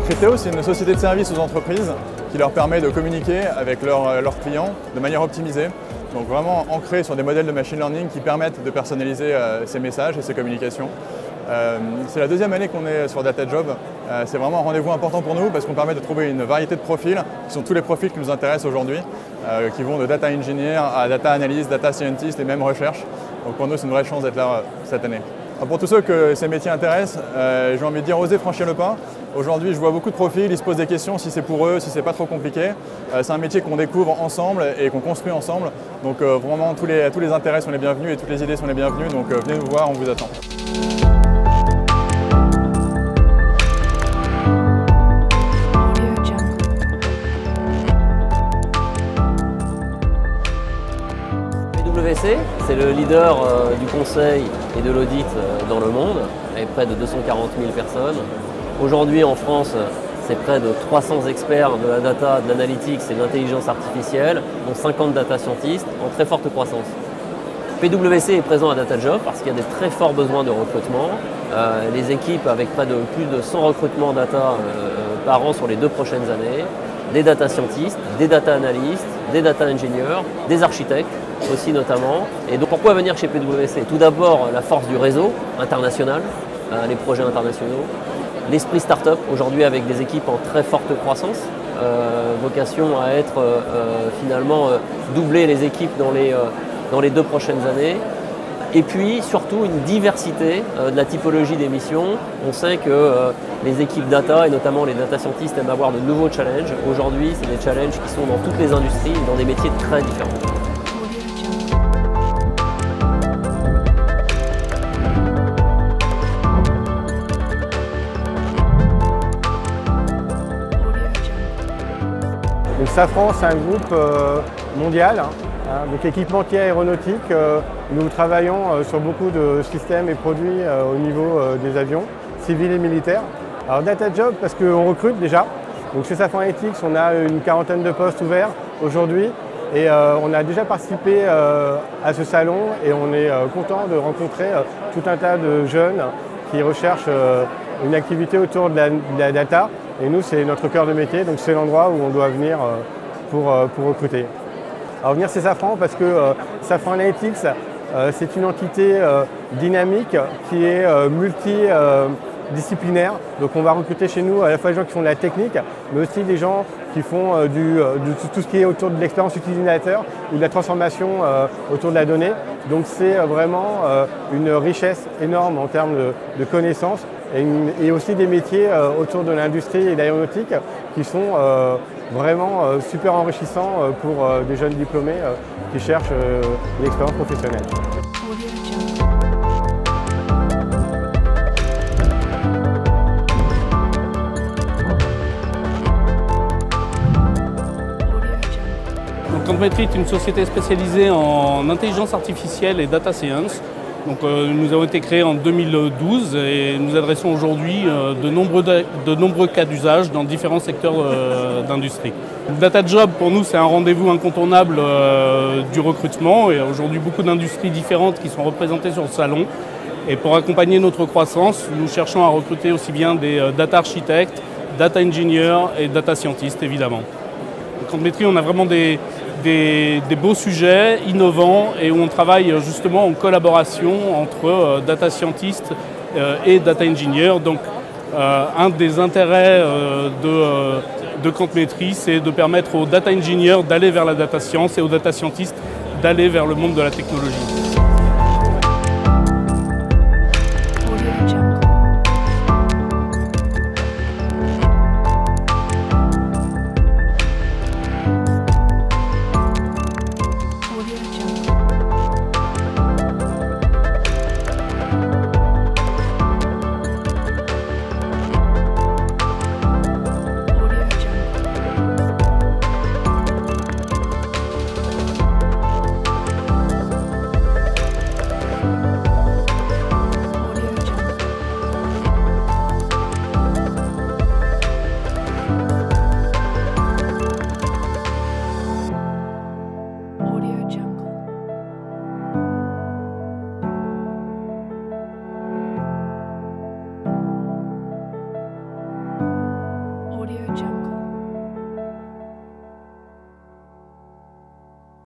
Criteo, c'est une société de services aux entreprises qui leur permet de communiquer avec leurs clients de manière optimisée. Donc vraiment ancré sur des modèles de machine learning qui permettent de personnaliser ces messages et ces communications. C'est la deuxième année qu'on est sur DataJob. C'est vraiment un rendez-vous important pour nous parce qu'on permet de trouver une variété de profils qui sont tous les profils qui nous intéressent aujourd'hui, qui vont de data engineer à data analyst, data scientist et même recherche. Donc pour nous, c'est une vraie chance d'être là cette année. Alors pour tous ceux que ces métiers intéressent, j'ai envie de dire osez franchir le pas. Aujourd'hui, je vois beaucoup de profils, ils se posent des questions si c'est pour eux, si c'est pas trop compliqué. C'est un métier qu'on découvre ensemble et qu'on construit ensemble. Donc vraiment, tous les intérêts sont les bienvenus et toutes les idées sont les bienvenues. Donc venez nous voir, on vous attend. PwC, c'est le leader du conseil et de l'audit dans le monde, avec près de 240 000 personnes. Aujourd'hui en France, c'est près de 300 experts de la data, de l'analytics et de l'intelligence artificielle, dont 50 data scientists, en très forte croissance. PwC est présent à DataJob parce qu'il y a des très forts besoins de recrutement. Les équipes avec près de plus de 100 recrutements data par an sur les 2 prochaines années, des data scientists, des data analystes, des data engineers, des architectes aussi notamment. Et donc pourquoi venir chez PwC? Tout d'abord la force du réseau international, les projets internationaux, l'esprit start-up aujourd'hui avec des équipes en très forte croissance, vocation à être finalement doubler les équipes dans les 2 prochaines années. Et puis surtout une diversité de la typologie des missions. On sait que les équipes data et notamment les data scientists aiment avoir de nouveaux challenges. Aujourd'hui, c'est des challenges qui sont dans toutes les industries, dans des métiers très différents. Donc Safran, c'est un groupe mondial, donc équipementier aéronautique. Nous travaillons sur beaucoup de systèmes et produits au niveau des avions, civils et militaires. Alors DataJob, parce qu'on recrute déjà. Donc chez Safran Analytics, on a une 40aine de postes ouverts aujourd'hui. Et on a déjà participé à ce salon et on est content de rencontrer tout un tas de jeunes qui recherchent une activité autour de la data. Et nous, c'est notre cœur de métier, donc c'est l'endroit où on doit venir pour recruter. Alors venir chez Safran parce que Safran Analytics, c'est une entité dynamique qui est multidisciplinaire. Donc on va recruter chez nous à la fois des gens qui font de la technique, mais aussi des gens qui font tout ce qui est autour de l'expérience utilisateur ou de la transformation autour de la donnée. Donc c'est vraiment une richesse énorme en termes de connaissances et aussi des métiers autour de l'industrie et de l'aéronautique qui sont vraiment super enrichissants pour des jeunes diplômés qui cherchent une expérience professionnelle. Quantmetry est une société spécialisée en intelligence artificielle et data science. Donc, nous avons été créés en 2012 et nous adressons aujourd'hui de nombreux cas d'usage dans différents secteurs d'industrie. DataJob, pour nous, c'est un rendez-vous incontournable du recrutement. Il y a aujourd'hui beaucoup d'industries différentes qui sont représentées sur le salon. Et pour accompagner notre croissance, nous cherchons à recruter aussi bien des data architectes, data engineers et data scientists, évidemment. Quantmetry, on a vraiment des beaux sujets innovants et où on travaille justement en collaboration entre data scientists et data engineers. Donc un des intérêts de Quantmetry, c'est de permettre aux data engineers d'aller vers la data science et aux data scientists d'aller vers le monde de la technologie.